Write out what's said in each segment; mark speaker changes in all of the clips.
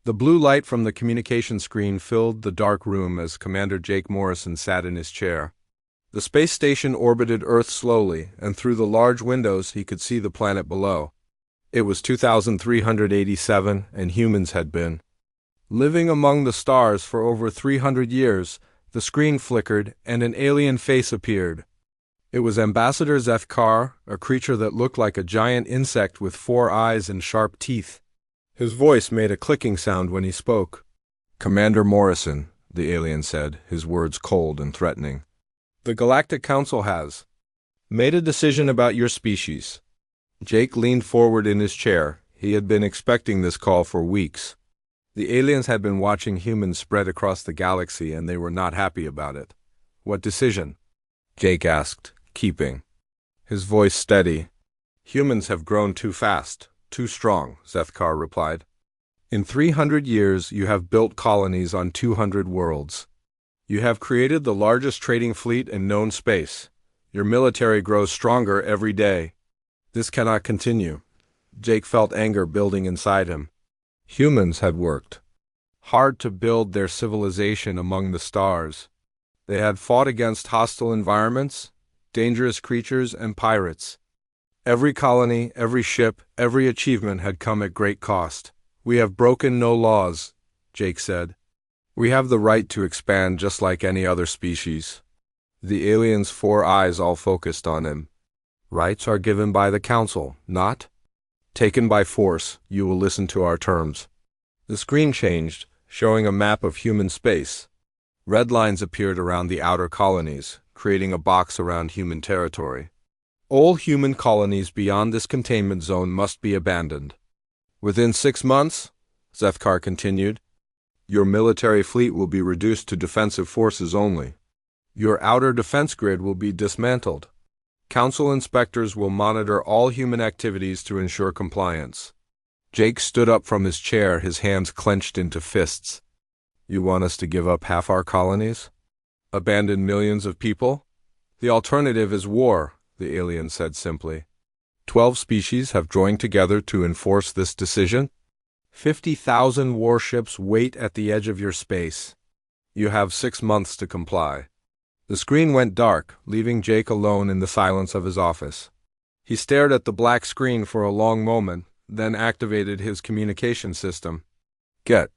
Speaker 1: The blue light from the communication screen filled the dark room as Commander Jake Morrison sat in his chair. The space station orbited Earth slowly, and through the large windows he could see the planet below. It was 2387, and humans had been living among the stars for over 300 years. The screen flickered, and an alien face appeared. It was Ambassador Zethkar, a creature that looked like a giant insect with 4 eyes and sharp teeth. His voice made a clicking sound when he spoke. "Commander Morrison," the alien said, his words cold and threatening. "The Galactic Council has made a decision about your species." Jake leaned forward in his chair. He had been expecting this call for weeks. The aliens had been watching humans spread across the galaxy, and they were not happy about it. "What decision?" Jake asked, keeping his voice steady. "Humans have grown too fast, too strong," Zethkar replied. "In 300 years, you have built colonies on 200 worlds. You have created the largest trading fleet in known space. Your military grows stronger every day. This cannot continue." Jake felt anger building inside him. Humans had worked hard to build their civilization among the stars. They had fought against hostile environments, dangerous creatures, and pirates. Every colony, every ship, every achievement had come at great cost. "We have broken no laws," Jake said. "We have the right to expand just like any other species." The alien's 4 eyes all focused on him. "Rights are given by the Council, not taken by force. You will listen to our terms." The screen changed, showing a map of human space. Red lines appeared around the outer colonies, creating a box around human territory. "All human colonies beyond this containment zone must be abandoned. Within 6 months," Zethkar continued, "your military fleet will be reduced to defensive forces only. Your outer defense grid will be dismantled. Council inspectors will monitor all human activities to ensure compliance." Jake stood up from his chair, his hands clenched into fists. "You want us to give up half our colonies? Abandon millions of people? The alternative is war," the alien said simply. 12 species have joined together to enforce this decision. 50,000 warships wait at the edge of your space. You have 6 months to comply." The screen went dark, leaving Jake alone in the silence of his office. He stared at the black screen for a long moment, then activated his communication system. "Get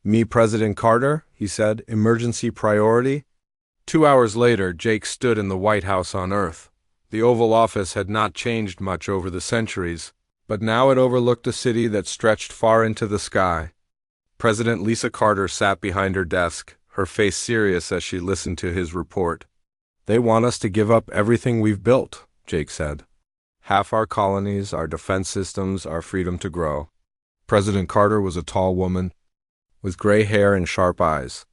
Speaker 1: me President Carter," he said, "emergency priority." 2 hours later, Jake stood in the White House on Earth. The Oval Office had not changed much over the centuries, but now it overlooked a city that stretched far into the sky. President Lisa Carter sat behind her desk, her face serious as she listened to his report. "They want us to give up everything we've built," Jake said. "Half our colonies, our defense systems, our freedom to grow." President Carter was a tall woman with gray hair and sharp eyes.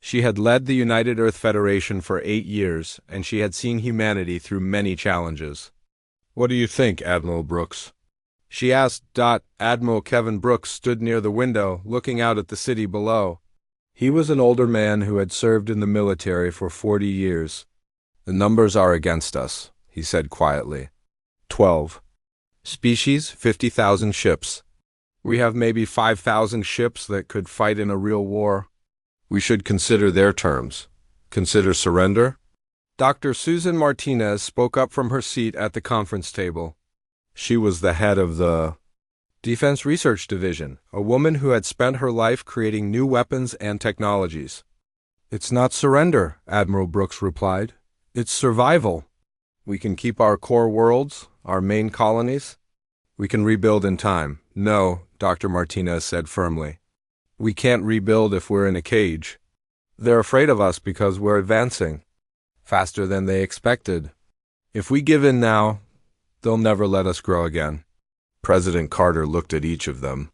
Speaker 1: She had led the United Earth Federation for 8 years, and she had seen humanity through many challenges. "What do you think, Admiral Brooks?" she asked. Admiral Kevin Brooks stood near the window, looking out at the city below. He was an older man who had served in the military for 40 years. "The numbers are against us," he said quietly. 12 species, 50,000 ships. We have maybe 5,000 ships that could fight in a real war. We should consider their terms. Consider surrender? Dr. Susan Martinez spoke up from her seat at the conference table. She was the head of the Defense Research Division, a woman who had spent her life creating new weapons and technologies. "It's not surrender," Admiral Brooks replied. "It's survival. We can keep our core worlds, our main colonies. We can rebuild in time." "No," Dr. Martinez said firmly. "We can't rebuild if we're in a cage. They're afraid of us because we're advancing faster than they expected. If we give in now, they'll never let us grow again." President Carter looked at each of them.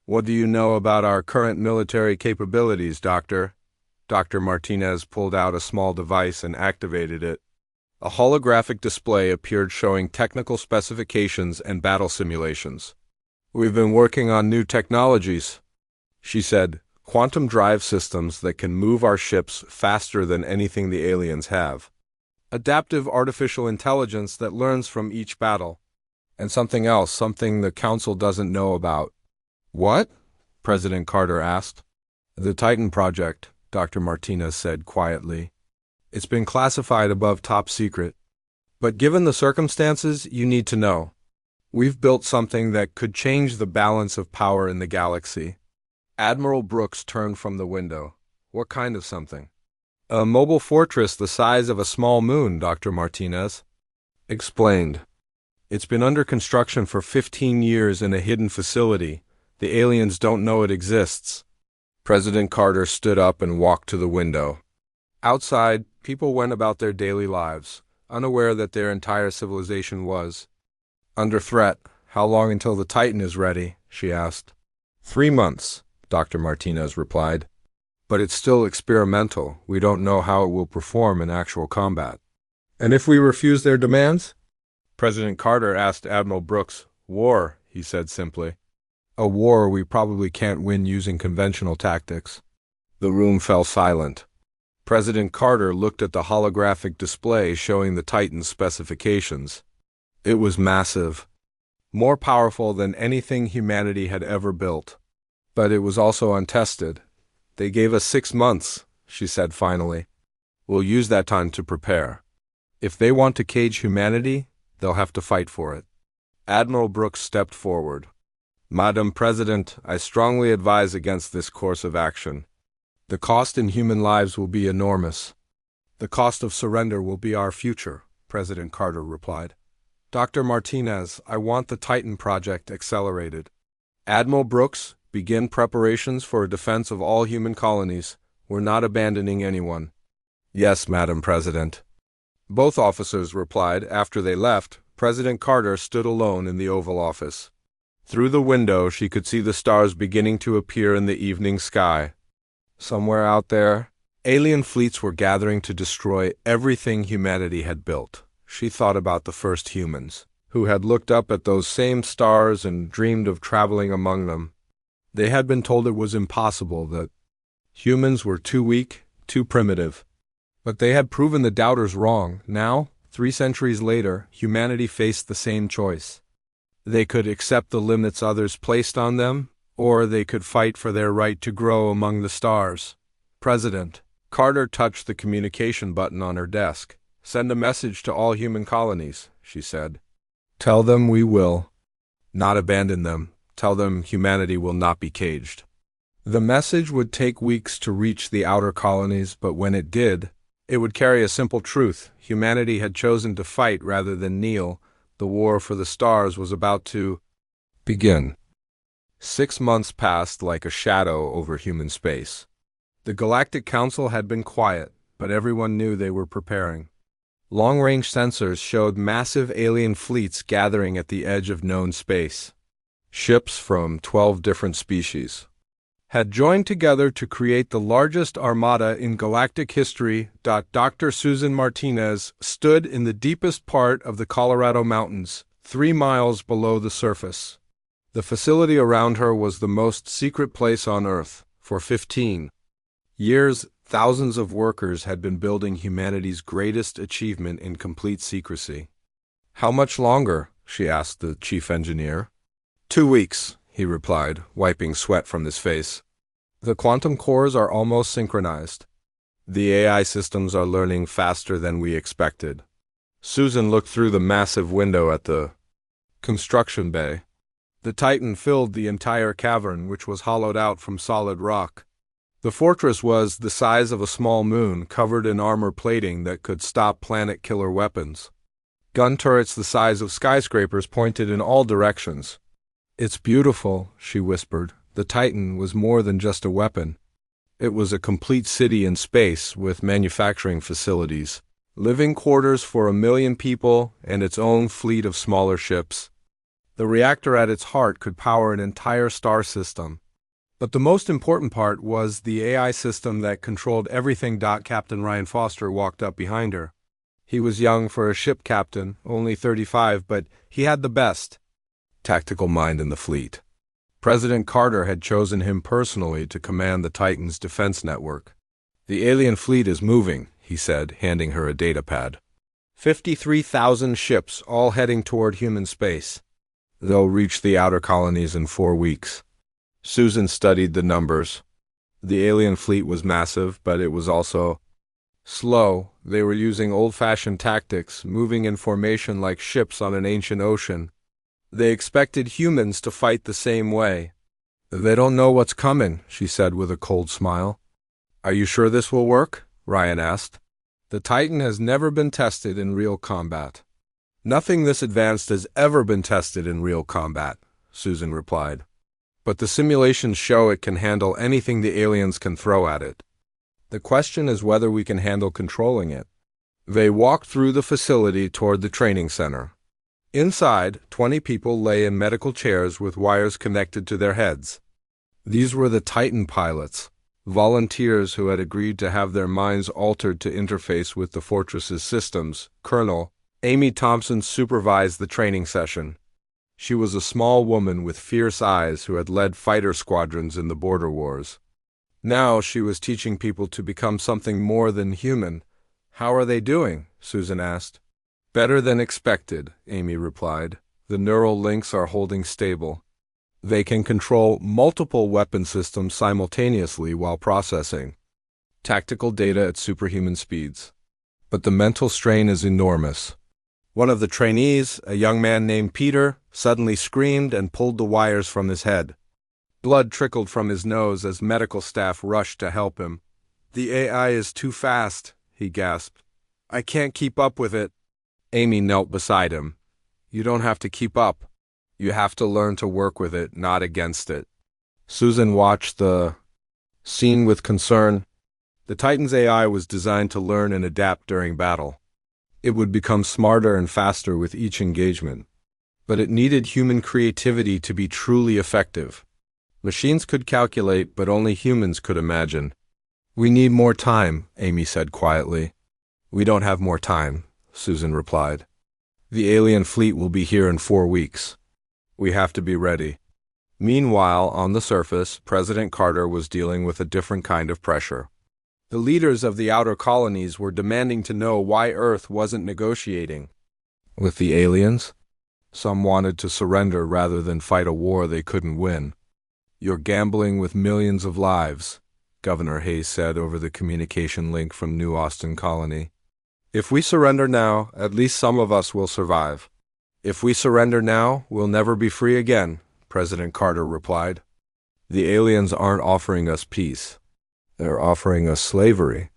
Speaker 1: "What do you know about our current military capabilities, Doctor?" Dr. Martinez pulled out a small device and activated it. A holographic display appeared showing technical specifications and battle simulations. "We've been working on new technologies," she said, "quantum drive systems that can move our ships faster than anything the aliens have. Adaptive artificial intelligence that learns from each battle. And something else, something the Council doesn't know about." "What?" President Carter asked. The Titan Project, Dr. Martinez said quietly. It's been classified above top secret. But given the circumstances, you need to know. We've built something that could change the balance of power in the galaxy. Admiral Brooks turned from the window. What kind of something? A mobile fortress the size of a small moon, Dr. Martinez explained. It's been under construction for 15 years in a hidden facility. The aliens don't know it exists. President Carter stood up and walked to the window. Outside, people went about their daily lives, unaware that their entire civilization was under threat. How long until the Titan is ready? She asked. 3 months, Dr. Martinez replied. But it's still experimental. We don't know how it will perform in actual combat. And if we refuse their demands? President Carter asked Admiral Brooks. War, he said simply. A war we probably can't win using conventional tactics. The room fell silent. President Carter looked at the holographic display showing the Titan's specifications. It was massive, more powerful than anything humanity had ever built. But it was also untested. They gave us 6 months, she said finally. We'll use that time to prepare. If they want to cage humanity, they'll have to fight for it. Admiral Brooks stepped forward. Madam President, I strongly advise against this course of action. The cost in human lives will be enormous. The cost of surrender will be our future, President Carter replied. Dr. Martinez, I want the Titan Project accelerated. Admiral Brooks, begin preparations for a defense of all human colonies. We're not abandoning anyone. Yes, Madam President. Both officers replied. After they left, President Carter stood alone in the Oval Office. Through the window, she could see the stars beginning to appear in the evening sky. Somewhere out there, alien fleets were gathering to destroy everything humanity had built. She thought about the first humans, who had looked up at those same stars and dreamed of traveling among them. They had been told it was impossible, that humans were too weak, too primitive. But they had proven the doubters wrong. Now, 3 centuries later, humanity faced the same choice. They could accept the limits others placed on them, or they could fight for their right to grow among the stars. President Carter touched the communication button on her desk. Send a message to all human colonies, she said. Tell them we will not abandon them. Tell them humanity will not be caged. The message would take weeks to reach the outer colonies, but when it did, it would carry a simple truth. Humanity had chosen to fight rather than kneel. The war for the stars was about to begin. 6 months passed like a shadow over human space. The Galactic Council had been quiet, but everyone knew they were preparing. Long-range sensors showed massive alien fleets gathering at the edge of known space. Ships from 12 different species had joined together to create the largest armada in galactic history. Dr. Susan Martinez stood in the deepest part of the Colorado Mountains, 3 miles below the surface. The facility around her was the most secret place on Earth. For 15 years, thousands of workers had been building humanity's greatest achievement in complete secrecy. How much longer? She asked the chief engineer. 2 weeks, he replied, wiping sweat from his face. The quantum cores are almost synchronized. The AI systems are learning faster than we expected. Susan looked through the massive window at the construction bay. The Titan filled the entire cavern, which was hollowed out from solid rock. The fortress was the size of a small moon, covered in armor plating that could stop planet-killer weapons. Gun turrets the size of skyscrapers pointed in all directions. It's beautiful, she whispered. The Titan was more than just a weapon. It was a complete city in space with manufacturing facilities, living quarters for 1 million people, and its own fleet of smaller ships. The reactor at its heart could power an entire star system. But the most important part was the AI system that controlled everything. Captain Ryan Foster walked up behind her. He was young for a ship captain, only 35, but he had the best tactical mind in the fleet. President Carter had chosen him personally to command the Titan's defense network. The alien fleet is moving, he said, handing her a datapad. 53,000 ships, all heading toward human space. They'll reach the outer colonies in 4 weeks. Susan studied the numbers. The alien fleet was massive, but it was also slow. They were using old-fashioned tactics, moving in formation like ships on an ancient ocean. They expected humans to fight the same way. They don't know what's coming, she said with a cold smile. Are you sure this will work? Ryan asked. The Titan has never been tested in real combat. Nothing this advanced has ever been tested in real combat, Susan replied. But the simulations show it can handle anything the aliens can throw at it. The question is whether we can handle controlling it. They walked through the facility toward the training center. Inside, 20 people lay in medical chairs with wires connected to their heads. These were the Titan pilots, volunteers who had agreed to have their minds altered to interface with the Fortress's systems. Colonel Amy Thompson supervised the training session. She was a small woman with fierce eyes who had led fighter squadrons in the border wars. Now she was teaching people to become something more than human. How are they doing? Susan asked. Better than expected, Amy replied. The neural links are holding stable. They can control multiple weapon systems simultaneously while processing tactical data at superhuman speeds. But the mental strain is enormous. One of the trainees, a young man named Peter, suddenly screamed and pulled the wires from his head. Blood trickled from his nose as medical staff rushed to help him. The AI is too fast, he gasped. I can't keep up with it. Amy knelt beside him. You don't have to keep up. You have to learn to work with it, not against it. Susan watched the scene with concern. The Titan's AI was designed to learn and adapt during battle. It would become smarter and faster with each engagement. But it needed human creativity to be truly effective. Machines could calculate, but only humans could imagine. We need more time, Amy said quietly. We don't have more time, Susan replied. The alien fleet will be here in 4 weeks. We have to be ready. Meanwhile, on the surface, President Carter was dealing with a different kind of pressure. The leaders of the outer colonies were demanding to know why Earth wasn't negotiating with the aliens. Some wanted to surrender rather than fight a war they couldn't win. You're gambling with millions of lives, Governor Hayes said over the communication link from New Austin Colony. If we surrender now, at least some of us will survive. If we surrender now, we'll never be free again, President Carter replied. The aliens aren't offering us peace. They're offering us slavery.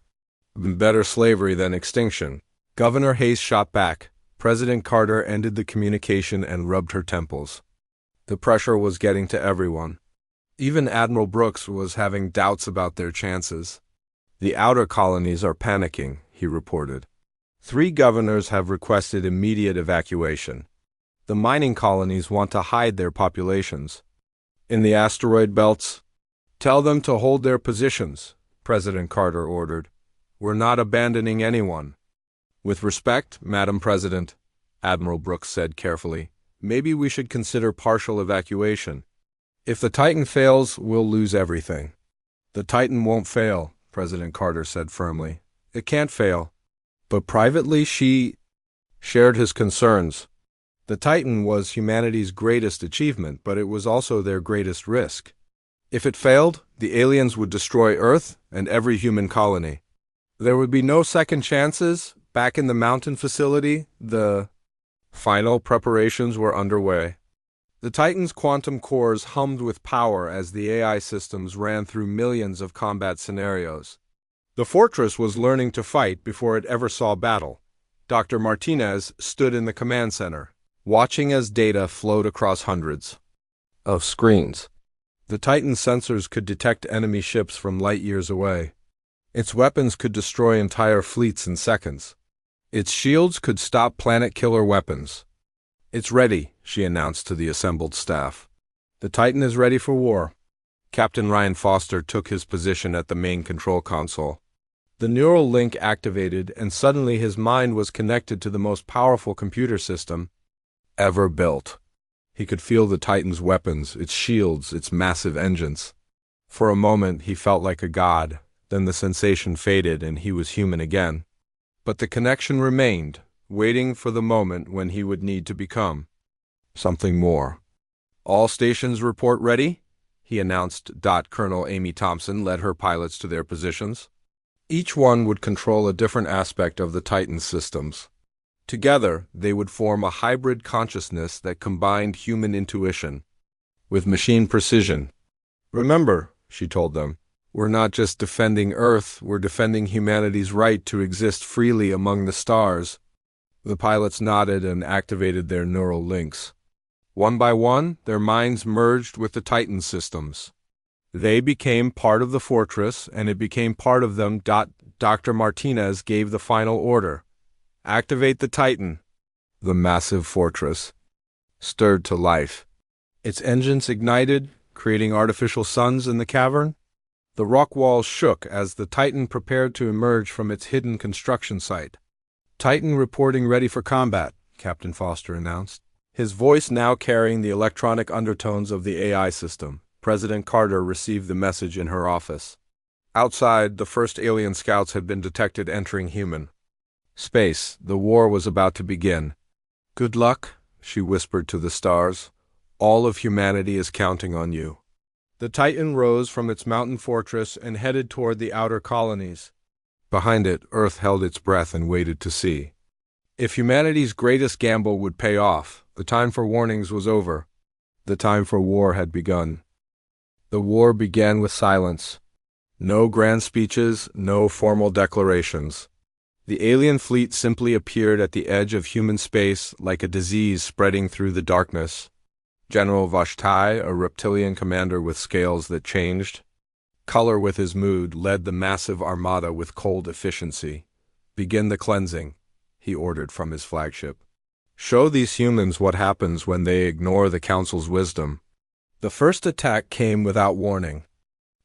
Speaker 1: Better slavery than extinction. Governor Hayes shot back. President Carter ended the communication and rubbed her temples. The pressure was getting to everyone. Even Admiral Brooks was having doubts about their chances. The outer colonies are panicking, he reported. 3 governors have requested immediate evacuation. The mining colonies want to hide their populations. In the asteroid belts, tell them to hold their positions, President Carter ordered. We're not abandoning anyone. With respect, Madam President, Admiral Brooks said carefully, maybe we should consider partial evacuation. If the Titan fails, we'll lose everything. The Titan won't fail, President Carter said firmly. It can't fail. But privately, she shared his concerns. The Titan was humanity's greatest achievement, but it was also their greatest risk. If it failed, the aliens would destroy Earth and every human colony. There would be no second chances. Back in the mountain facility, the final preparations were underway. The Titan's quantum cores hummed with power as the AI systems ran through millions of combat scenarios. The fortress was learning to fight before it ever saw battle. Dr. Martinez stood in the command center, watching as data flowed across hundreds of screens. The Titan's sensors could detect enemy ships from light years away. Its weapons could destroy entire fleets in seconds. Its shields could stop planet-killer weapons. It's ready, she announced to the assembled staff. The Titan is ready for war. Captain Ryan Foster took his position at the main control console. The neural link activated, and suddenly his mind was connected to the most powerful computer system ever built. He could feel the Titan's weapons, its shields, its massive engines. For a moment, he felt like a god. Then the sensation faded, and he was human again. But the connection remained, waiting for the moment when he would need to become something more. All stations report ready? he announced. Colonel Amy Thompson led her pilots to their positions. Each one would control a different aspect of the Titan systems. Together, they would form a hybrid consciousness that combined human intuition with machine precision. "Remember," she told them, "we're not just defending Earth, we're defending humanity's right to exist freely among the stars." The pilots nodded and activated their neural links. One by one, their minds merged with the Titan systems. They became part of the fortress, and it became part of them. Dr. Martinez gave the final order. "Activate the Titan." The massive fortress stirred to life. Its engines ignited, creating artificial suns in the cavern. The rock walls shook as the Titan prepared to emerge from its hidden construction site. "Titan reporting ready for combat," Captain Foster announced, his voice now carrying the electronic undertones of the AI system. President Carter received the message in her office. Outside, the first alien scouts had been detected entering human space. The war was about to begin. "Good luck," she whispered to the stars. "All of humanity is counting on you." The Titan rose from its mountain fortress and headed toward the outer colonies. Behind it, Earth held its breath and waited to see if humanity's greatest gamble would pay off. The time for warnings was over. The time for war had begun. The war began with silence. No grand speeches, no formal declarations. The alien fleet simply appeared at the edge of human space like a disease spreading through the darkness. General Vashtai, a reptilian commander with scales that changed color with his mood, led the massive armada with cold efficiency. "Begin the cleansing," he ordered from his flagship. "Show these humans what happens when they ignore the Council's wisdom." The first attack came without warning.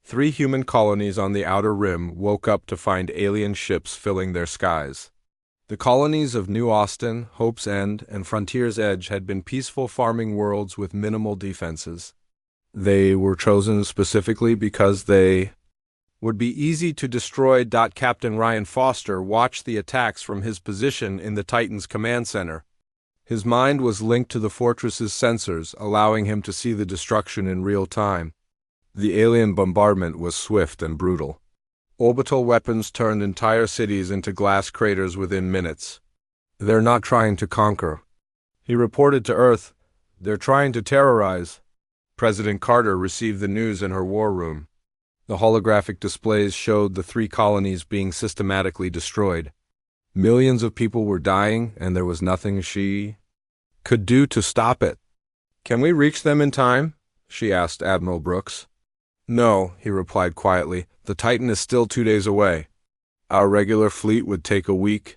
Speaker 1: 3 human colonies on the outer rim woke up to find alien ships filling their skies. The colonies of New Austin, Hope's End, and Frontier's Edge had been peaceful farming worlds with minimal defenses. They were chosen specifically because they would be easy to destroy. Captain Ryan Foster watched the attacks from his position in the Titan's command center. His mind was linked to the fortress's sensors, allowing him to see the destruction in real time. The alien bombardment was swift and brutal. Orbital weapons turned entire cities into glass craters within minutes. "They're not trying to conquer," he reported to Earth. "They're trying to terrorize." President Carter received the news in her war room. The holographic displays showed the 3 colonies being systematically destroyed. Millions of people were dying, and there was nothing she could do to stop it. "Can we reach them in time?" she asked Admiral Brooks. "No," he replied quietly. "The Titan is still 2 days away. Our regular fleet would take a week."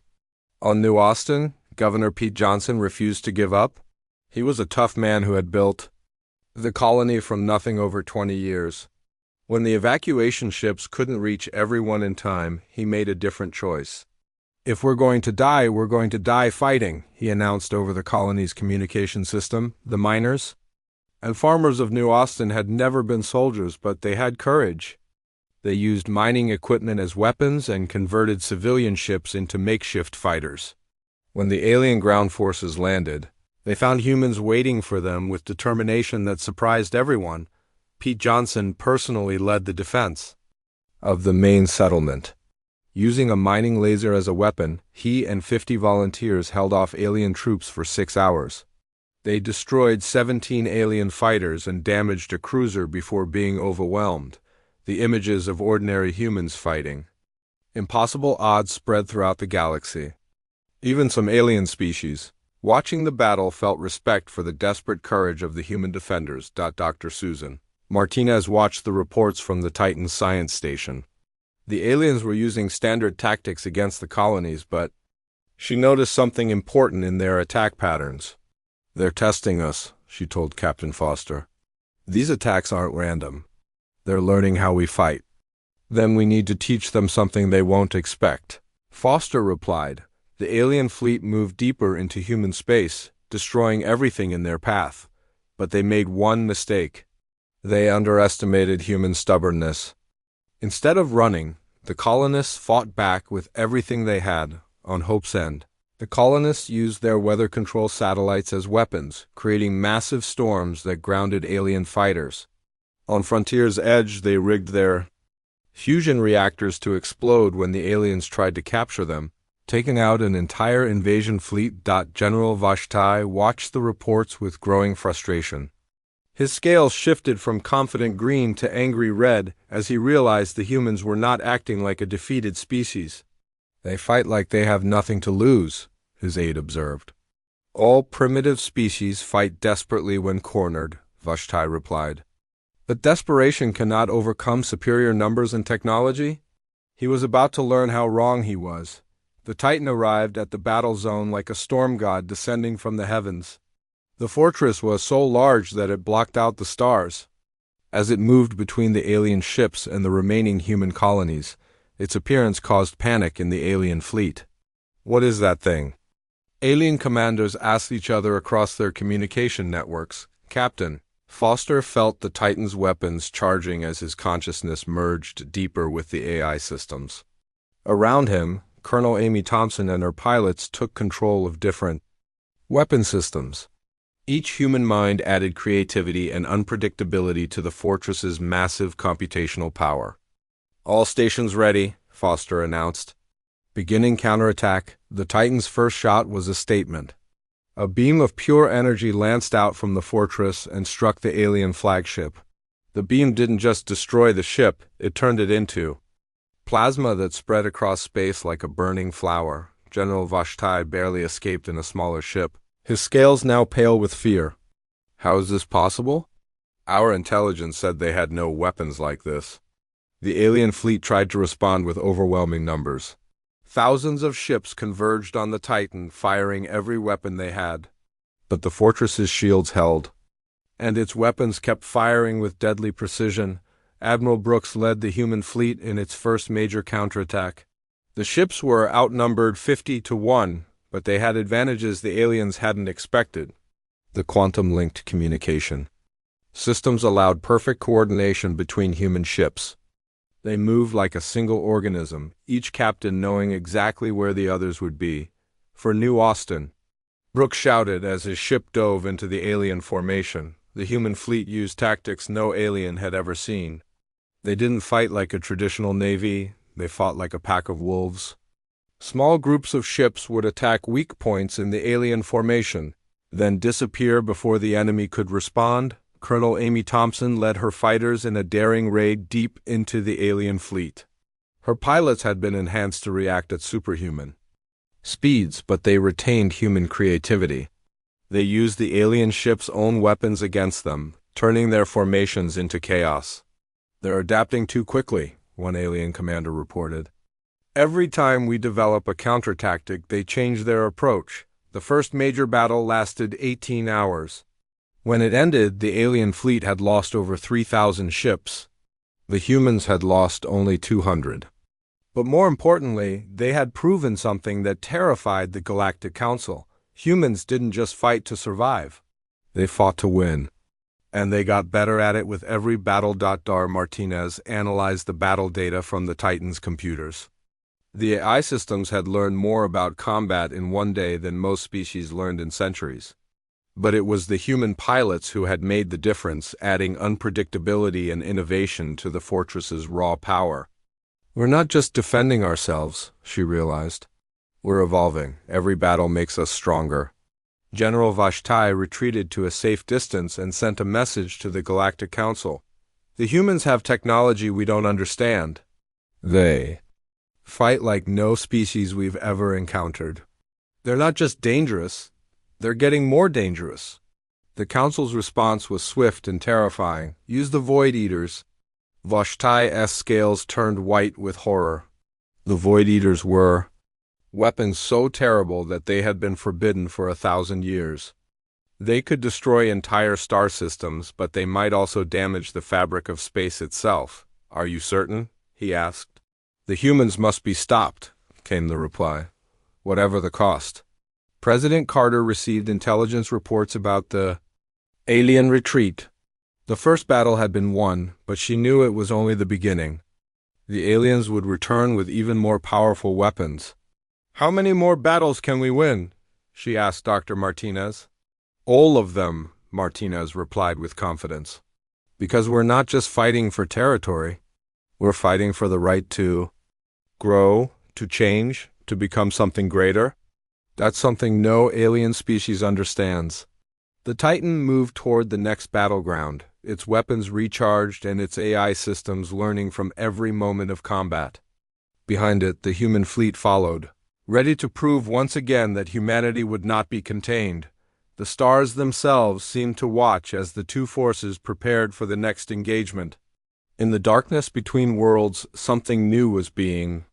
Speaker 1: On New Austin, Governor Pete Johnson refused to give up. He was a tough man who had built the colony from nothing over 20 years. When the evacuation ships couldn't reach everyone in time, he made a different choice. "If we're going to die, we're going to die fighting," he announced over the colony's communication system. The miners and farmers of New Austin had never been soldiers, but they had courage. They used mining equipment as weapons and converted civilian ships into makeshift fighters. When the alien ground forces landed, they found humans waiting for them with determination that surprised everyone. Pete Johnson personally led the defense of the main settlement. Using a mining laser as a weapon, he and 50 volunteers held off alien troops for 6 hours. They destroyed 17 alien fighters and damaged a cruiser before being overwhelmed. The images of ordinary humans fighting impossible odds spread throughout the galaxy. Even some alien species, watching the battle, felt respect for the desperate courage of the human defenders. Dr. Susan Martinez watched the reports from the Titan science station. The aliens were using standard tactics against the colonies, but she noticed something important in their attack patterns. "They're testing us," she told Captain Foster. "These attacks aren't random. They're learning how we fight. Then we need to teach them something they won't expect." Foster replied. The alien fleet moved deeper into human space, destroying everything in their path. But they made one mistake. They underestimated human stubbornness. Instead of running, the colonists fought back with everything they had. On Hope's End, the colonists used their weather control satellites as weapons, creating massive storms that grounded alien fighters. On Frontier's edge, they rigged their fusion reactors to explode when the aliens tried to capture them, taking out an entire invasion fleet. General Vashtai watched the reports with growing frustration. His scales shifted from confident green to angry red as he realized the humans were not acting like a defeated species. They fight like they have nothing to lose, his aide observed. All primitive species fight desperately when cornered, Vashtai replied. But desperation cannot overcome superior numbers and technology? He was about to learn how wrong he was. The Titan arrived at the battle zone like a storm god descending from the heavens. The fortress was so large that it blocked out the stars. As it moved between the alien ships and the remaining human colonies, its appearance caused panic in the alien fleet. What is that thing? Alien commanders asked each other across their communication networks. Captain, Foster felt the Titan's weapons charging as his consciousness merged deeper with the AI systems. Around him, Colonel Amy Thompson and her pilots took control of different weapon systems. Each human mind added creativity and unpredictability to the fortress's massive computational power. All stations ready, Foster announced. Beginning counterattack, the Titan's first shot was a statement. A beam of pure energy lanced out from the fortress and struck the alien flagship. The beam didn't just destroy the ship, it turned it into plasma that spread across space like a burning flower. General Vashtai barely escaped in a smaller ship, his scales now pale with fear. How is this possible? Our intelligence said they had no weapons like this. The alien fleet tried to respond with overwhelming numbers. Thousands of ships converged on the Titan, firing every weapon they had. But the fortress's shields held, and its weapons kept firing with deadly precision. Admiral Brooks led the human fleet in its first major counterattack. The ships were outnumbered 50-1, but they had advantages the aliens hadn't expected. The quantum-linked communication systems allowed perfect coordination between human ships. They moved like a single organism, each captain knowing exactly where the others would be. For New Austin, Brooks shouted as his ship dove into the alien formation. The human fleet used tactics no alien had ever seen. They didn't fight like a traditional navy, they fought like a pack of wolves. Small groups of ships would attack weak points in the alien formation, then disappear before the enemy could respond. Colonel Amy Thompson led her fighters in a daring raid deep into the alien fleet. Her pilots had been enhanced to react at superhuman speeds, but they retained human creativity. They used the alien ship's own weapons against them, turning their formations into chaos. They're adapting too quickly, one alien commander reported. Every time we develop a counter-tactic, they change their approach. The first major battle lasted 18 hours. When it ended, the alien fleet had lost over 3,000 ships. The humans had lost only 200. But more importantly, they had proven something that terrified the Galactic Council. Humans didn't just fight to survive. They fought to win. And they got better at it with every battle. Dar Martinez analyzed the battle data from the Titan's computers. The AI systems had learned more about combat in one day than most species learned in centuries. But it was the human pilots who had made the difference, adding unpredictability and innovation to the fortress's raw power. We're not just defending ourselves, she realized. We're evolving. Every battle makes us stronger. General Vashtai retreated to a safe distance and sent a message to the Galactic Council. The humans have technology we don't understand. They fight like no species we've ever encountered. They're not just dangerous, they're getting more dangerous. The Council's response was swift and terrifying. Use the Void Eaters. Vashtai-'s scales turned white with horror. The Void Eaters were weapons so terrible that they had been forbidden for 1,000 years. They could destroy entire star systems, but they might also damage the fabric of space itself. Are you certain? He asked. The humans must be stopped, came the reply, whatever the cost. President Carter received intelligence reports about the alien retreat. The first battle had been won, but she knew it was only the beginning. The aliens would return with even more powerful weapons. How many more battles can we win? She asked Dr. Martinez. All of them, Martinez replied with confidence. Because we're not just fighting for territory, we're fighting for the right to grow, to change, to become something greater. That's something no alien species understands. The Titan moved toward the next battleground, its weapons recharged and its AI systems learning from every moment of combat. Behind it, the human fleet followed, ready to prove once again that humanity would not be contained. The stars themselves seemed to watch as the two forces prepared for the next engagement. In the darkness between worlds, something new was being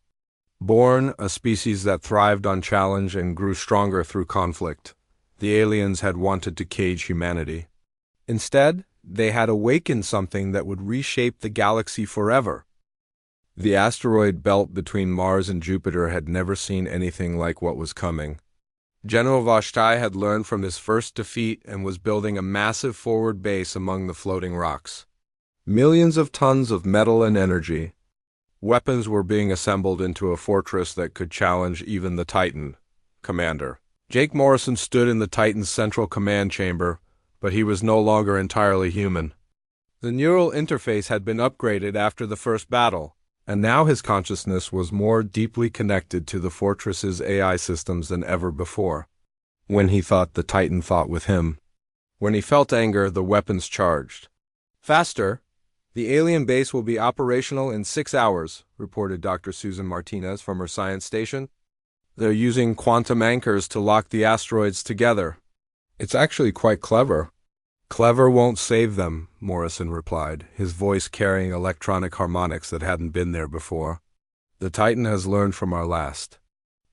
Speaker 1: born, a species that thrived on challenge and grew stronger through conflict. The aliens had wanted to cage humanity. Instead, they had awakened something that would reshape the galaxy forever. The asteroid belt between Mars and Jupiter had never seen anything like what was coming. General Vashtai had learned from his first defeat and was building a massive forward base among the floating rocks. Millions of tons of metal and energy. Weapons were being assembled into a fortress that could challenge even the Titan commander. Jake Morrison stood in the Titan's central command chamber, but he was no longer entirely human. The neural interface had been upgraded after the first battle, and now his consciousness was more deeply connected to the fortress's AI systems than ever before. When he thought, the Titan thought with him. When he felt anger, the weapons charged. Faster! The alien base will be operational in 6 hours, reported Dr. Susan Martinez from her science station. They're using quantum anchors to lock the asteroids together. It's actually quite clever. Clever won't save them, Morrison replied, his voice carrying electronic harmonics that hadn't been there before. The Titan has learned from our last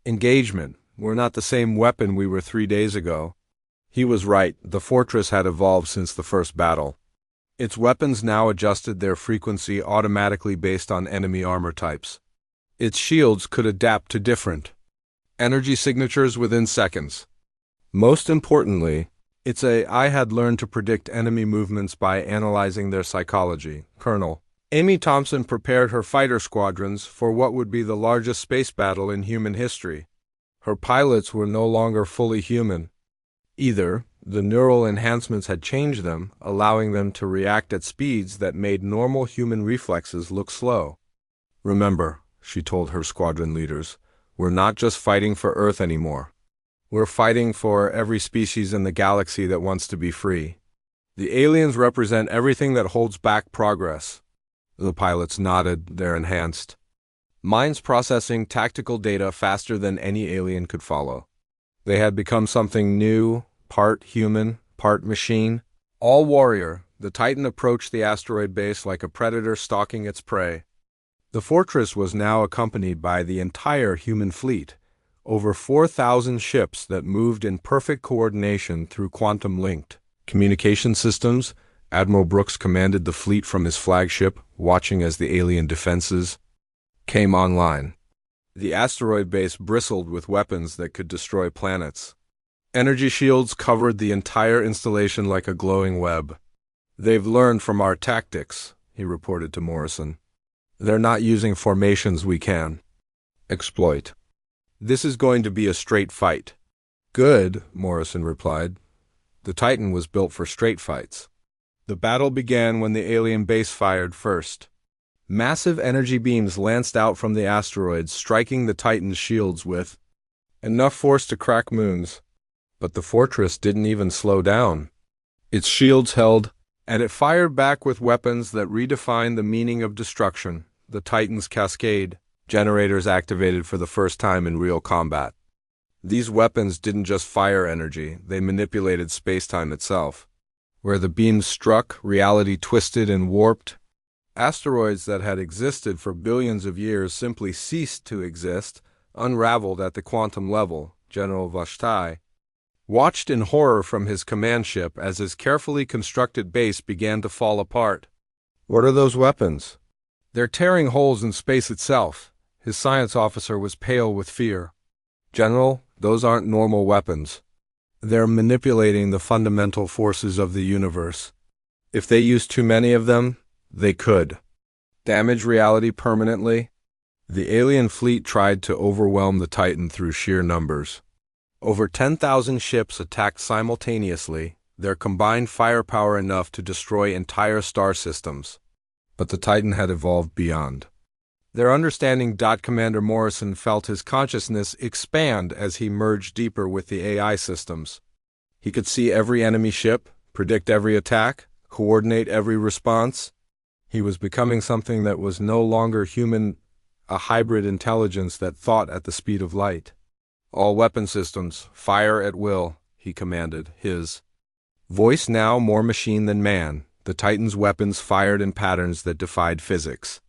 Speaker 1: engagement. We're not the same weapon we were 3 days ago. He was right. The fortress had evolved since the first battle. Its weapons now adjusted their frequency automatically based on enemy armor types. Its shields could adapt to different energy signatures within seconds. Most importantly, its AI had learned to predict enemy movements by analyzing their psychology. Colonel Amy Thompson prepared her fighter squadrons for what would be the largest space battle in human history. Her pilots were no longer fully human. Either the neural enhancements had changed them, allowing them to react at speeds that made normal human reflexes look slow. Remember, she told her squadron leaders, we're not just fighting for Earth anymore. We're fighting for every species in the galaxy that wants to be free. The aliens represent everything that holds back progress. The pilots nodded, their enhanced minds processing tactical data faster than any alien could follow. They had become something new, part human, part machine. All warrior, the Titan approached the asteroid base like a predator stalking its prey. The fortress was now accompanied by the entire human fleet, over 4,000 ships that moved in perfect coordination through quantum-linked communication systems. Admiral Brooks commanded the fleet from his flagship, watching as the alien defenses came online. The asteroid base bristled with weapons that could destroy planets. Energy shields covered the entire installation like a glowing web. They've learned from our tactics, he reported to Morrison. They're not using formations we can exploit. This is going to be a straight fight. Good, Morrison replied. The Titan was built for straight fights. The battle began when the alien base fired first. Massive energy beams lanced out from the asteroids, striking the Titan's shields with enough force to crack moons. But the fortress didn't even slow down. Its shields held, and it fired back with weapons that redefined the meaning of destruction. The Titan's cascade generators activated for the first time in real combat. These weapons didn't just fire energy, they manipulated space-time itself. Where the beams struck, reality twisted and warped. Asteroids that had existed for billions of years simply ceased to exist, unraveled at the quantum level. General Vashtai watched in horror from his command ship as his carefully constructed base began to fall apart. What are those weapons? They're tearing holes in space itself. His science officer was pale with fear. General, those aren't normal weapons. They're manipulating the fundamental forces of the universe. If they use too many of them, they could damage reality permanently. The alien fleet tried to overwhelm the Titan through sheer numbers. Over 10,000 ships attacked simultaneously, their combined firepower enough to destroy entire star systems. But the Titan had evolved beyond their understanding. Commander Morrison felt his consciousness expand as he merged deeper with the AI systems. He could see every enemy ship, predict every attack, coordinate every response. He was becoming something that was no longer human, a hybrid intelligence that thought at the speed of light. "All weapon systems, fire at will," he commanded, his voice now more machine than man. The Titan's weapons fired in patterns that defied physics.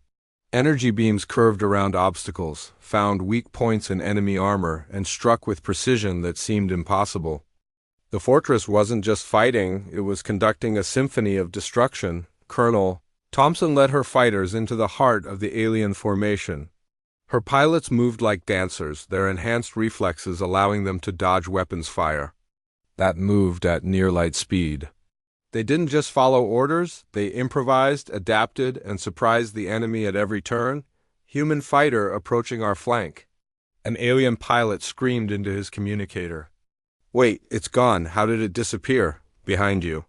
Speaker 1: Energy beams curved around obstacles, found weak points in enemy armor, and struck with precision that seemed impossible. The fortress wasn't just fighting, it was conducting a symphony of destruction. Colonel Thompson led her fighters into the heart of the alien formation. Her pilots moved like dancers, their enhanced reflexes allowing them to dodge weapons fire that moved at near light speed. They didn't just follow orders, they improvised, adapted, and surprised the enemy at every turn. "Human fighter approaching our flank." An alien pilot screamed into his communicator. "Wait, it's gone. How did it disappear?" "Behind you,"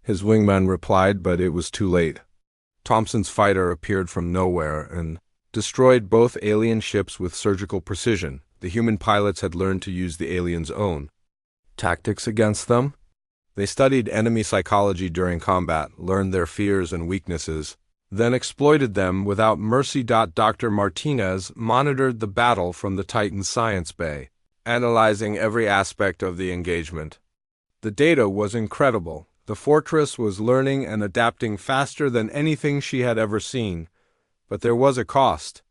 Speaker 1: his wingman replied, but it was too late. Thompson's fighter appeared from nowhere and destroyed both alien ships with surgical precision. The human pilots had learned to use the aliens' own tactics against them. They studied enemy psychology during combat, learned their fears and weaknesses, then exploited them without mercy. Dr. Martinez monitored the battle from the Titan's science bay, analyzing every aspect of the engagement. The data was incredible. The fortress was learning and adapting faster than anything she had ever seen. But there was a cost.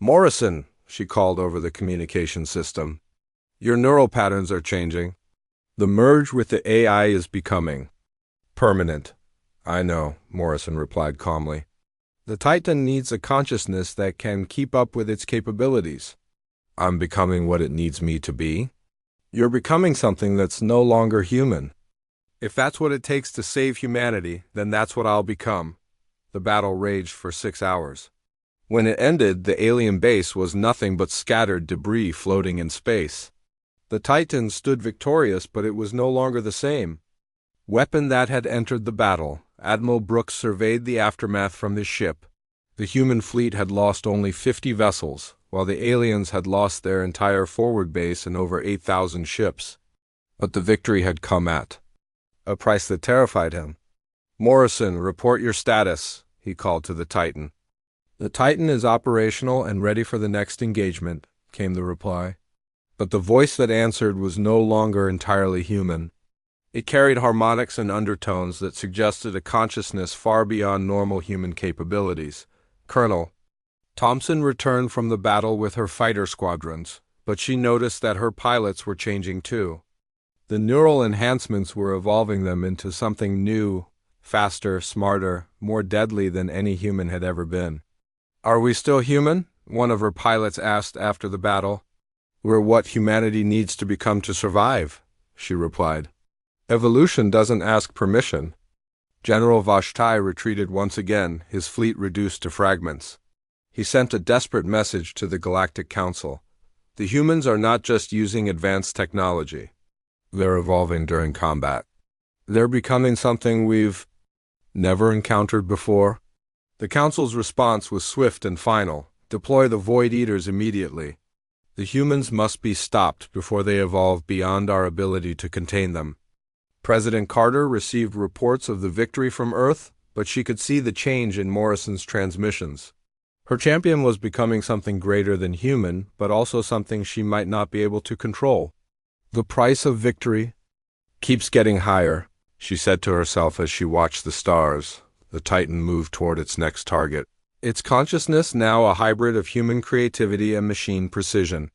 Speaker 1: "Morrison," she called over the communication system, "your neural patterns are changing. The merge with the AI is becoming permanent." "I know," Morrison replied calmly. "The Titan needs a consciousness that can keep up with its capabilities." "I'm becoming what it needs me to be." "You're becoming something that's no longer human." "If that's what it takes to save humanity, then that's what I'll become." The battle raged for 6 hours. When it ended, the alien base was nothing but scattered debris floating in space. The Titan stood victorious, but it was no longer the same weapon that had entered the battle. Admiral Brooks surveyed the aftermath from his ship. The human fleet had lost only 50 vessels, while the aliens had lost their entire forward base and over 8,000 ships. But the victory had come at a price that terrified him. "Morrison, report your status," he called to the Titan. "The Titan is operational and ready for the next engagement," came the reply. But the voice that answered was no longer entirely human. It carried harmonics and undertones that suggested a consciousness far beyond normal human capabilities. "Colonel Thompson returned from the battle with her fighter squadrons, but she noticed that her pilots were changing too. The neural enhancements were evolving them into something new, faster, smarter, more deadly than any human had ever been." "Are we still human?" one of her pilots asked after the battle. "We're what humanity needs to become to survive," she replied. "Evolution doesn't ask permission." General Vashtai retreated once again, his fleet reduced to fragments. He sent a desperate message to the Galactic Council. "The humans are not just using advanced technology. They're evolving during combat. They're becoming something we've never encountered before." The Council's response was swift and final. "Deploy the Void Eaters immediately. The humans must be stopped before they evolve beyond our ability to contain them." President Carter received reports of the victory from Earth, but she could see the change in Morrison's transmissions. Her champion was becoming something greater than human, but also something she might not be able to control. "The price of victory keeps getting higher," she said to herself as she watched the stars. The Titan moved toward its next target. Its consciousness now a hybrid of human creativity and machine precision.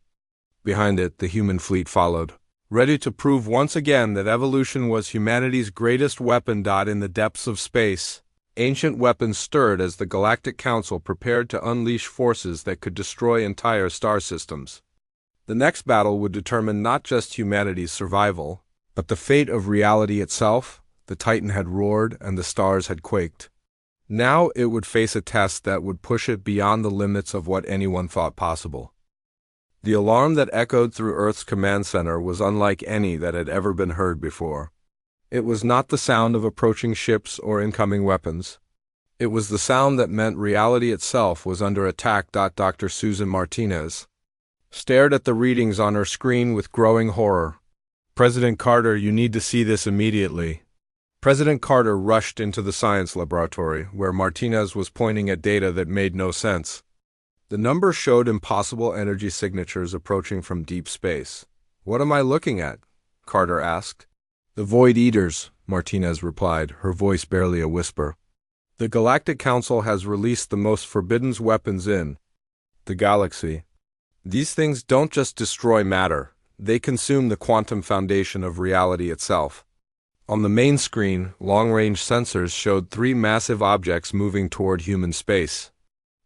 Speaker 1: Behind it, the human fleet followed, ready to prove once again that evolution was humanity's greatest weapon. In the depths of space, ancient weapons stirred as the Galactic Council prepared to unleash forces that could destroy entire star systems. The next battle would determine not just humanity's survival, but the fate of reality itself. The Titan had roared and the stars had quaked. Now it would face a test that would push it beyond the limits of what anyone thought possible. The alarm that echoed through Earth's command center was unlike any that had ever been heard before. It was not the sound of approaching ships or incoming weapons. It was the sound that meant reality itself was under attack. Dr. Susan Martinez stared at the readings on her screen with growing horror. President Carter, you need to see this immediately. President Carter rushed into the science laboratory, where Martinez was pointing at data that made no sense. The numbers showed impossible energy signatures approaching from deep space. What am I looking at? Carter asked. The Void Eaters, Martinez replied, her voice barely a whisper. The Galactic Council has released the most forbidden weapons in the galaxy. These things don't just destroy matter, they consume the quantum foundation of reality itself. On the main screen, long-range sensors showed 3 massive objects moving toward human space.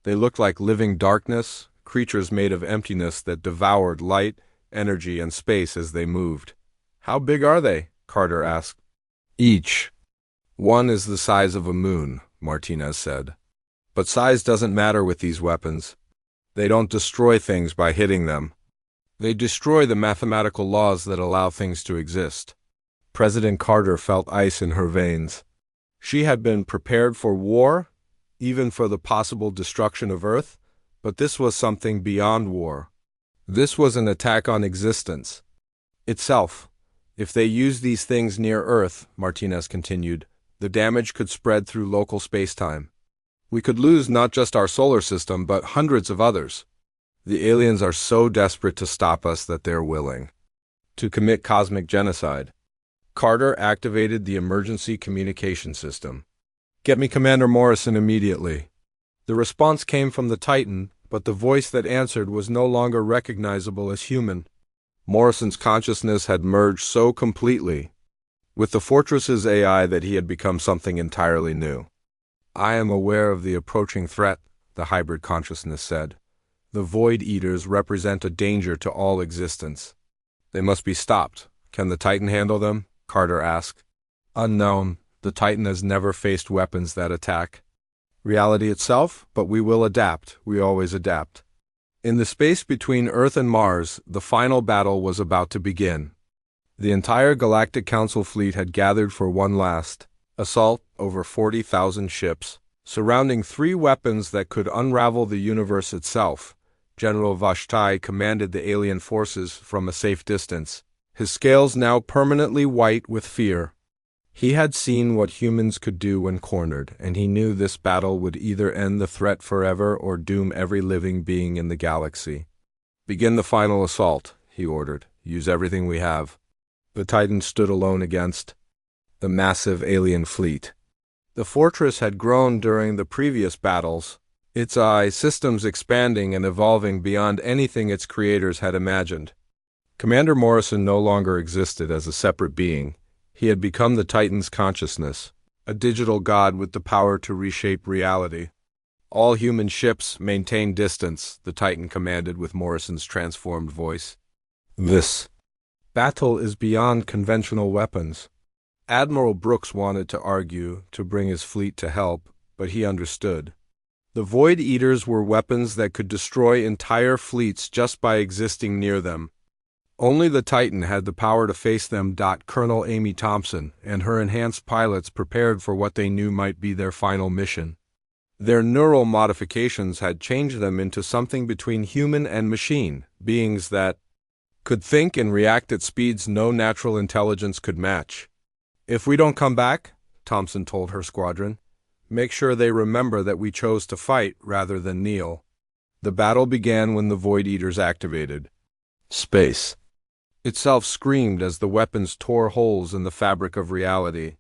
Speaker 1: They looked like living darkness, creatures made of emptiness that devoured light, energy, and space as they moved. How big are they? Carter asked. Each one is the size of a moon, Martinez said. But size doesn't matter with these weapons. They don't destroy things by hitting them. They destroy the mathematical laws that allow things to exist. President Carter felt ice in her veins. She had been prepared for war, even for the possible destruction of Earth, but this was something beyond war. This was an attack on existence itself. If they used these things near Earth, Martinez continued, the damage could spread through local spacetime. We could lose not just our solar system, but hundreds of others. The aliens are so desperate to stop us that they're willing to commit cosmic genocide. Carter activated the emergency communication system. Get me Commander Morrison immediately. The response came from the Titan, but the voice that answered was no longer recognizable as human. Morrison's consciousness had merged so completely with the Fortress's AI that he had become something entirely new. I am aware of the approaching threat, the hybrid consciousness said. The Void Eaters represent a danger to all existence. They must be stopped. Can the Titan handle them? Carter asked. Unknown. The Titan has never faced weapons that attack reality itself, but we will adapt. We always adapt. In the space between Earth and Mars, the final battle was about to begin. The entire Galactic Council fleet had gathered for one last assault, over 40,000 ships, surrounding 3 weapons that could unravel the universe itself. General Vashtai commanded the alien forces from a safe distance, his scales now permanently white with fear. He had seen what humans could do when cornered, and he knew this battle would either end the threat forever or doom every living being in the galaxy. Begin the final assault, he ordered. Use everything we have. The Titan stood alone against the massive alien fleet. The fortress had grown during the previous battles, its AI systems expanding and evolving beyond anything its creators had imagined. Commander Morrison no longer existed as a separate being. He had become the Titan's consciousness, a digital god with the power to reshape reality. All human ships maintain distance, the Titan commanded with Morrison's transformed voice. This battle is beyond conventional weapons. Admiral Brooks wanted to argue, to bring his fleet to help, but he understood. The Void Eaters were weapons that could destroy entire fleets just by existing near them. Only the Titan had the power to face them. Colonel Amy Thompson and her enhanced pilots prepared for what they knew might be their final mission. Their neural modifications had changed them into something between human and machine, beings that could think and react at speeds no natural intelligence could match. If we don't come back, Thompson told her squadron, make sure they remember that we chose to fight rather than kneel. The battle began when the Void Eaters activated. Space itself screamed as the weapons tore holes in the fabric of reality.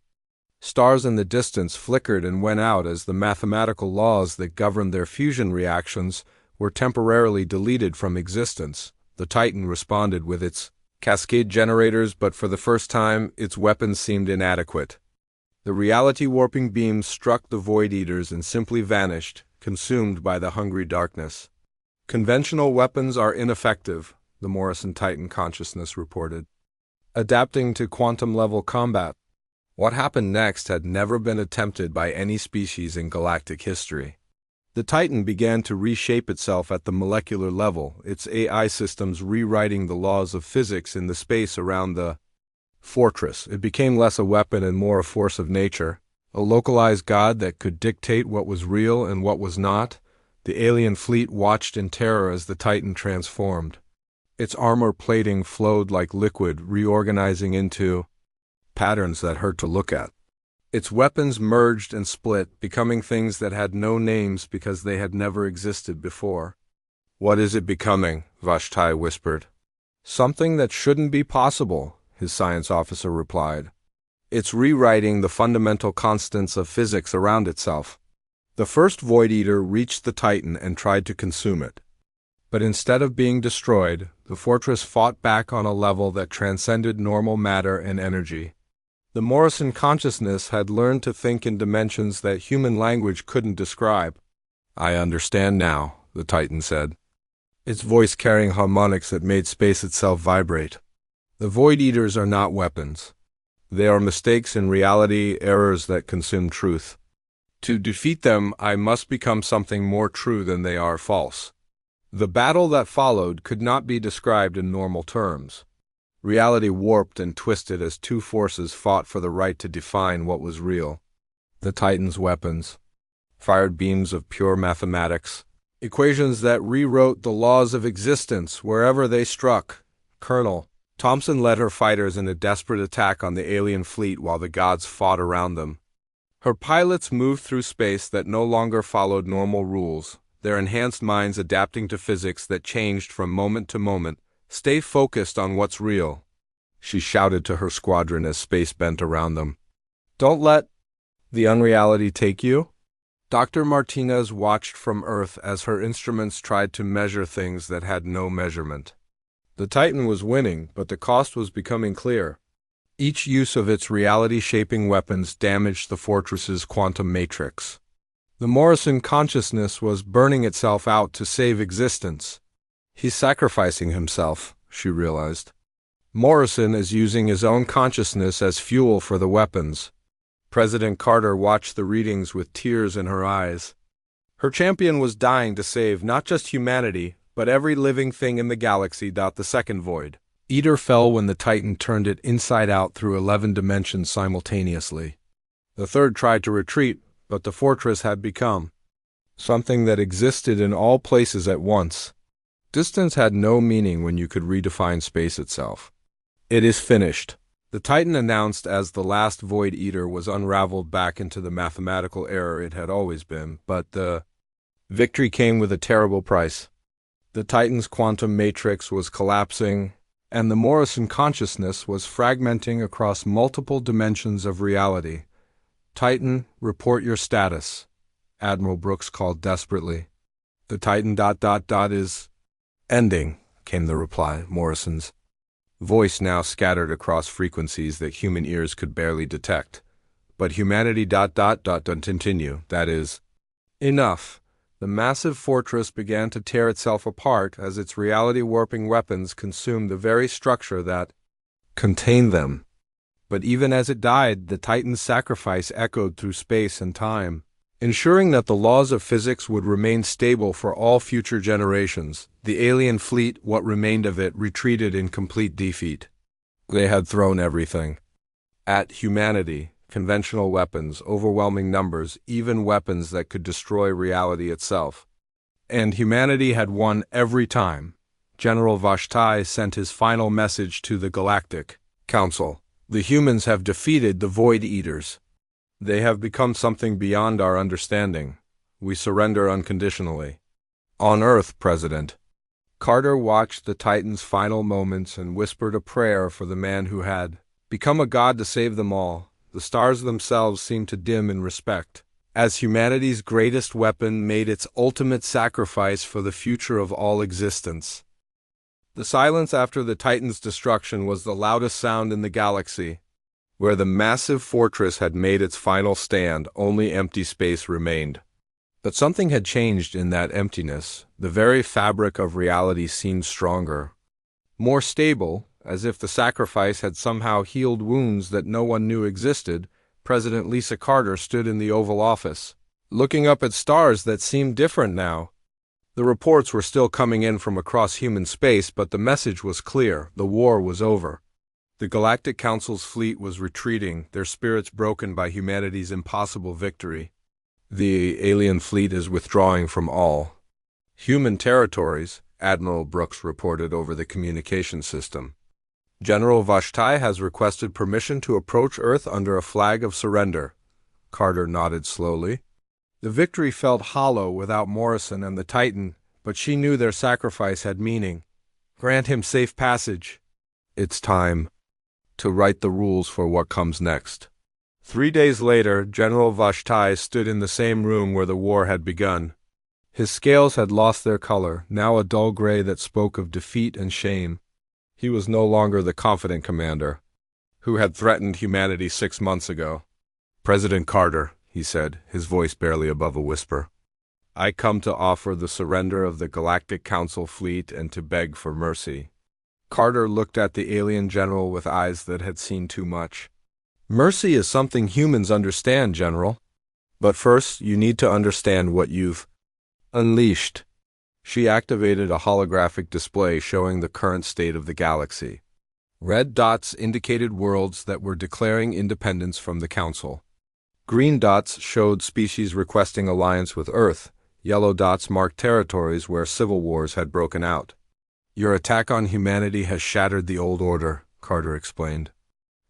Speaker 1: Stars in the distance flickered and went out as the mathematical laws that governed their fusion reactions were temporarily deleted from existence. The Titan responded with its cascade generators, but for the first time, its weapons seemed inadequate. The reality-warping beams struck the Void Eaters and simply vanished, consumed by the hungry darkness. Conventional weapons are ineffective, the Morrison Titan consciousness reported. Adapting to quantum-level combat. What happened next had never been attempted by any species in galactic history. The Titan began to reshape itself at the molecular level, its AI systems rewriting the laws of physics in the space around the fortress. It became less a weapon and more a force of nature, a localized god that could dictate what was real and what was not. The alien fleet watched in terror as the Titan transformed. Its armor plating flowed like liquid, reorganizing into patterns that hurt to look at. Its weapons merged and split, becoming things that had no names because they had never existed before. "What is it becoming?" Vashti whispered. "Something that shouldn't be possible," his science officer replied. "It's rewriting the fundamental constants of physics around itself." The first Void Eater reached the Titan and tried to consume it. But instead of being destroyed, the fortress fought back on a level that transcended normal matter and energy. The Morrison consciousness had learned to think in dimensions that human language couldn't describe. "I understand now," the Titan said, its voice carrying harmonics that made space itself vibrate. "The Void Eaters are not weapons. They are mistakes in reality, errors that consume truth. To defeat them, I must become something more true than they are false." The battle that followed could not be described in normal terms. Reality warped and twisted as two forces fought for the right to define what was real. The Titan's weapons fired beams of pure mathematics, equations that rewrote the laws of existence wherever they struck. Colonel Thompson led her fighters in a desperate attack on the alien fleet while the gods fought around them. Her pilots moved through space that no longer followed normal rules, their enhanced minds adapting to physics that changed from moment to moment. "Stay focused on what's real," she shouted to her squadron as space bent around them. "Don't let the unreality take you." Dr. Martinez watched from Earth as her instruments tried to measure things that had no measurement. The Titan was winning, but the cost was becoming clear. Each use of its reality-shaping weapons damaged the fortress's quantum matrix. The Morrison consciousness was burning itself out to save existence. "He's sacrificing himself," she realized. "Morrison is using his own consciousness as fuel for the weapons." President Carter watched the readings with tears in her eyes. Her champion was dying to save not just humanity, but every living thing in the galaxy. The second Void Eater fell when the Titan turned it inside out through 11 dimensions simultaneously. The third tried to retreat, but the fortress had become something that existed in all places at once. Distance had no meaning when you could redefine space itself. "It is finished," the Titan announced as the last Void Eater was unraveled back into the mathematical error it had always been, but the victory came with a terrible price. The Titan's quantum matrix was collapsing, and the Morrison consciousness was fragmenting across multiple dimensions of reality. "Titan, report your status," Admiral Brooks called desperately. "The Titan ... is ending," came the reply, Morrison's voice now scattered across frequencies that human ears could barely detect. "But humanity ... continue, that is enough." The massive fortress began to tear itself apart as its reality-warping weapons consumed the very structure that contained them. But even as it died, the Titan's sacrifice echoed through space and time, ensuring that the laws of physics would remain stable for all future generations. The alien fleet, what remained of it, retreated in complete defeat. They had thrown everything at humanity. Conventional weapons, overwhelming numbers, even weapons that could destroy reality itself. And humanity had won every time. General Vashti sent his final message to the Galactic Council. "The humans have defeated the Void Eaters. They have become something beyond our understanding. We surrender unconditionally." "On Earth, President." Carter watched the Titan's final moments and whispered a prayer for the man who had become a god to save them all. The stars themselves seemed to dim in respect, as humanity's greatest weapon made its ultimate sacrifice for the future of all existence. The silence after the Titan's destruction was the loudest sound in the galaxy. Where the massive fortress had made its final stand, only empty space remained. But something had changed in that emptiness. The very fabric of reality seemed stronger, more stable, as if the sacrifice had somehow healed wounds that no one knew existed. President Lisa Carter stood in the Oval Office, looking up at stars that seemed different now. The reports were still coming in from across human space, but the message was clear: the war was over. The Galactic Council's fleet was retreating, their spirits broken by humanity's impossible victory. The alien fleet is withdrawing from all human territories, Admiral Brooks reported over the communication system. General Vashtai has requested permission to approach Earth under a flag of surrender. Carter nodded slowly. The victory felt hollow without Morrison and the Titan, but she knew their sacrifice had meaning. Grant him safe passage. It's time to write the rules for what comes next. 3 days later, General Vashtai stood in the same room where the war had begun. His scales had lost their color, now a dull gray that spoke of defeat and shame. He was no longer the confident commander who had threatened humanity 6 months ago. President Carter, he said, his voice barely above a whisper, I come to offer the surrender of the Galactic Council fleet and to beg for mercy. Carter looked at the alien general with eyes that had seen too much. Mercy is something humans understand, General. But first, you need to understand what you've unleashed. She activated a holographic display showing the current state of the galaxy. Red dots indicated worlds that were declaring independence from the Council. Green dots showed species requesting alliance with Earth. Yellow dots marked territories where civil wars had broken out. Your attack on humanity has shattered the old order, Carter explained.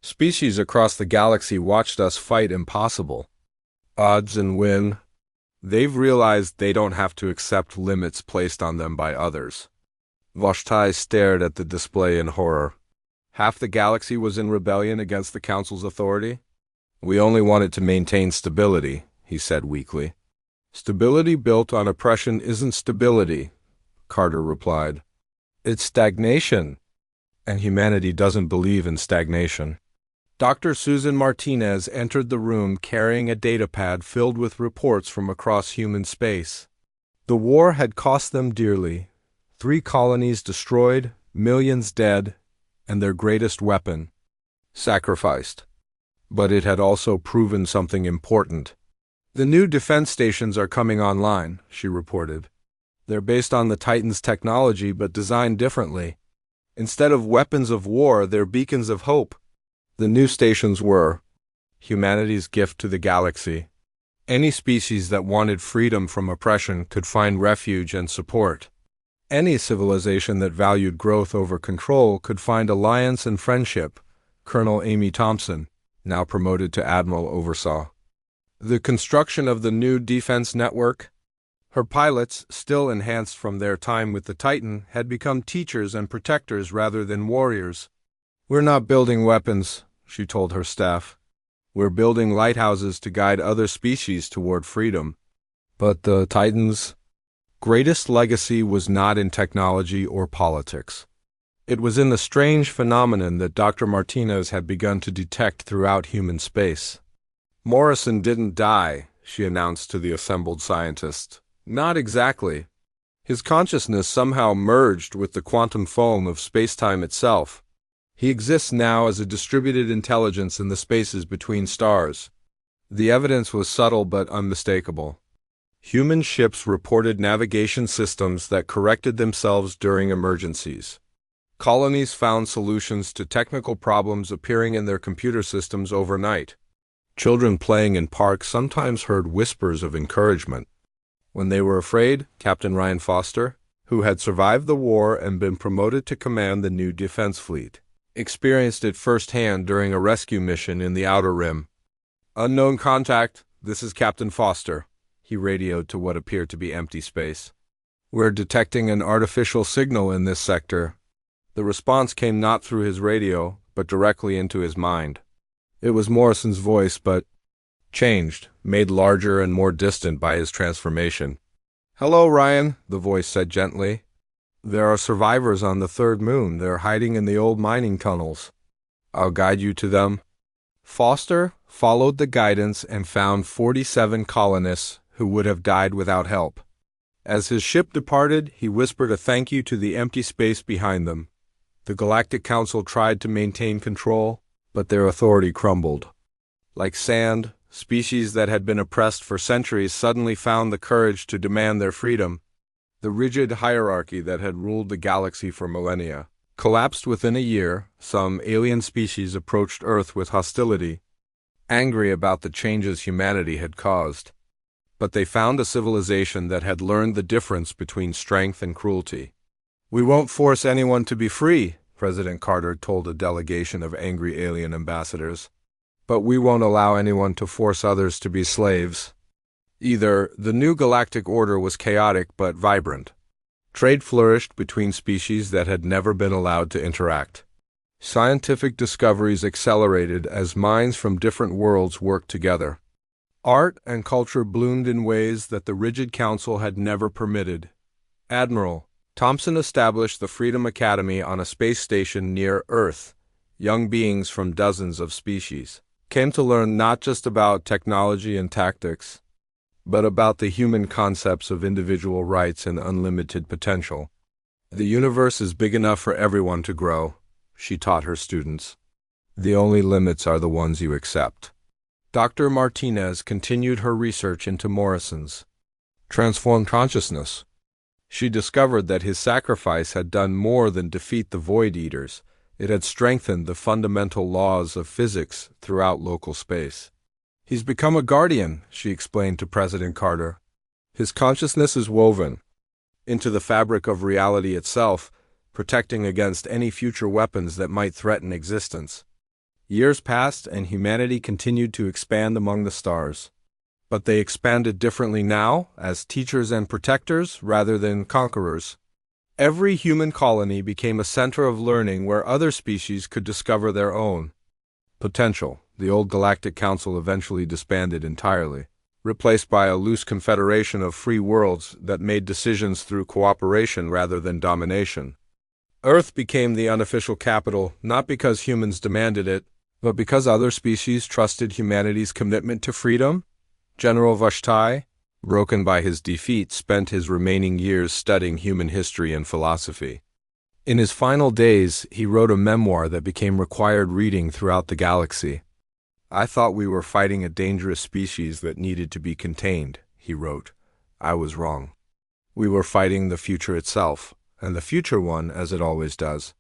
Speaker 1: Species across the galaxy watched us fight impossible odds and win. They've realized they don't have to accept limits placed on them by others. Vashtai stared at the display in horror. Half the galaxy was in rebellion against the Council's authority? We only wanted to maintain stability, he said weakly. Stability built on oppression isn't stability, Carter replied. It's stagnation, and humanity doesn't believe in stagnation. Dr. Susan Martinez entered the room carrying a datapad filled with reports from across human space. The war had cost them dearly. 3 colonies destroyed, millions dead, and their greatest weapon sacrificed. But it had also proven something important. The new defense stations are coming online, she reported. They're based on the Titan's technology but designed differently. Instead of weapons of war, they're beacons of hope. The new stations were humanity's gift to the galaxy. Any species that wanted freedom from oppression could find refuge and support. Any civilization that valued growth over control could find alliance and friendship, Colonel Amy Thompson, now promoted to Admiral, oversaw. The construction of the new defense network. Her pilots, still enhanced from their time with the Titan, had become teachers and protectors rather than warriors. We're not building weapons, she told her staff. We're building lighthouses to guide other species toward freedom. But the Titan's greatest legacy was not in technology or politics. It was in the strange phenomenon that Dr. Martinez had begun to detect throughout human space. Morrison didn't die, she announced to the assembled scientists. Not exactly. His consciousness somehow merged with the quantum foam of space-time itself. He exists now as a distributed intelligence in the spaces between stars. The evidence was subtle but unmistakable. Human ships reported navigation systems that corrected themselves during emergencies. Colonies found solutions to technical problems appearing in their computer systems overnight. Children playing in parks sometimes heard whispers of encouragement. When they were afraid, Captain Ryan Foster, who had survived the war and been promoted to command the new defense fleet, experienced it firsthand during a rescue mission in the Outer Rim. Unknown contact, this is Captain Foster, he radioed to what appeared to be empty space. We're detecting an artificial signal in this sector. The response came not through his radio, but directly into his mind. It was Morrison's voice, but changed, made larger and more distant by his transformation. Hello, Ryan, the voice said gently. There are survivors on the 3rd moon. They're hiding in the old mining tunnels. I'll guide you to them. Foster followed the guidance and found 47 colonists who would have died without help. As his ship departed, he whispered a thank you to the empty space behind them. The Galactic Council tried to maintain control, but their authority crumbled. Like sand, species that had been oppressed for centuries suddenly found the courage to demand their freedom. The rigid hierarchy that had ruled the galaxy for millennia collapsed within a year. Some alien species approached Earth with hostility, angry about the changes humanity had caused. But they found a civilization that had learned the difference between strength and cruelty. "We won't force anyone to be free," President Carter told a delegation of angry alien ambassadors. "But we won't allow anyone to force others to be slaves either." The new galactic order was chaotic but vibrant. Trade flourished between species that had never been allowed to interact. Scientific discoveries accelerated as minds from different worlds worked together. Art and culture bloomed in ways that the rigid council had never permitted. Admiral Thompson established the Freedom Academy on a space station near Earth. Young beings from dozens of species came to learn not just about technology and tactics, but about the human concepts of individual rights and unlimited potential. "The universe is big enough for everyone to grow," she taught her students. "The only limits are the ones you accept." Dr. Martinez continued her research into Morrison's transformed consciousness. She discovered that his sacrifice had done more than defeat the Void Eaters. It had strengthened the fundamental laws of physics throughout local space. "He's become a guardian," she explained to President Carter. "His consciousness is woven into the fabric of reality itself, protecting against any future weapons that might threaten existence." Years passed, and humanity continued to expand among the stars. But they expanded differently now, as teachers and protectors rather than conquerors. Every human colony became a center of learning where other species could discover their own potential. The old Galactic Council eventually disbanded entirely, replaced by a loose confederation of free worlds that made decisions through cooperation rather than domination. Earth became the unofficial capital, not because humans demanded it, but because other species trusted humanity's commitment to freedom. General Vashtai, broken by his defeat, spent his remaining years studying human history and philosophy. In his final days, he wrote a memoir that became required reading throughout the galaxy. "I thought we were fighting a dangerous species that needed to be contained," he wrote. "I was wrong. We were fighting the future itself, and the future won, as it always does."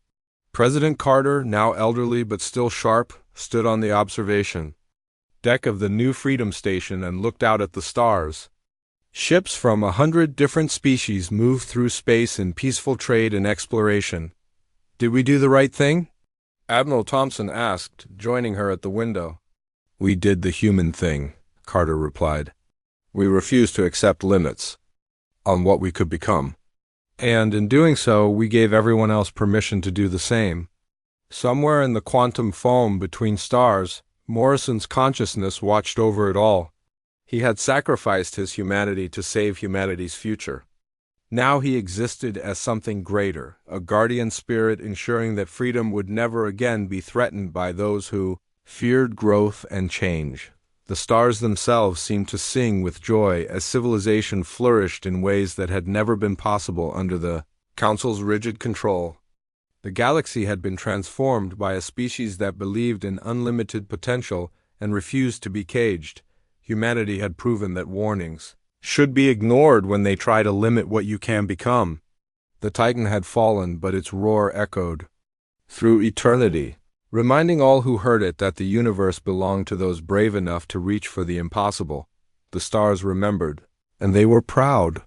Speaker 1: President Carter, now elderly but still sharp, stood on the observation deck of the new Freedom Station and looked out at the stars. Ships from 100 different species moved through space in peaceful trade and exploration. "Did we do the right thing?" Admiral Thompson asked, joining her at the window. "We did the human thing," Carter replied. "We refused to accept limits on what we could become. And in doing so, we gave everyone else permission to do the same." Somewhere in the quantum foam between stars, Morrison's consciousness watched over it all. He had sacrificed his humanity to save humanity's future. Now he existed as something greater, a guardian spirit ensuring that freedom would never again be threatened by those who feared growth and change. The stars themselves seemed to sing with joy as civilization flourished in ways that had never been possible under the Council's rigid control. The galaxy had been transformed by a species that believed in unlimited potential and refused to be caged. Humanity had proven that warnings should be ignored when they try to limit what you can become. The Titan had fallen, but its roar echoed through eternity, reminding all who heard it that the universe belonged to those brave enough to reach for the impossible. The stars remembered, and they were proud.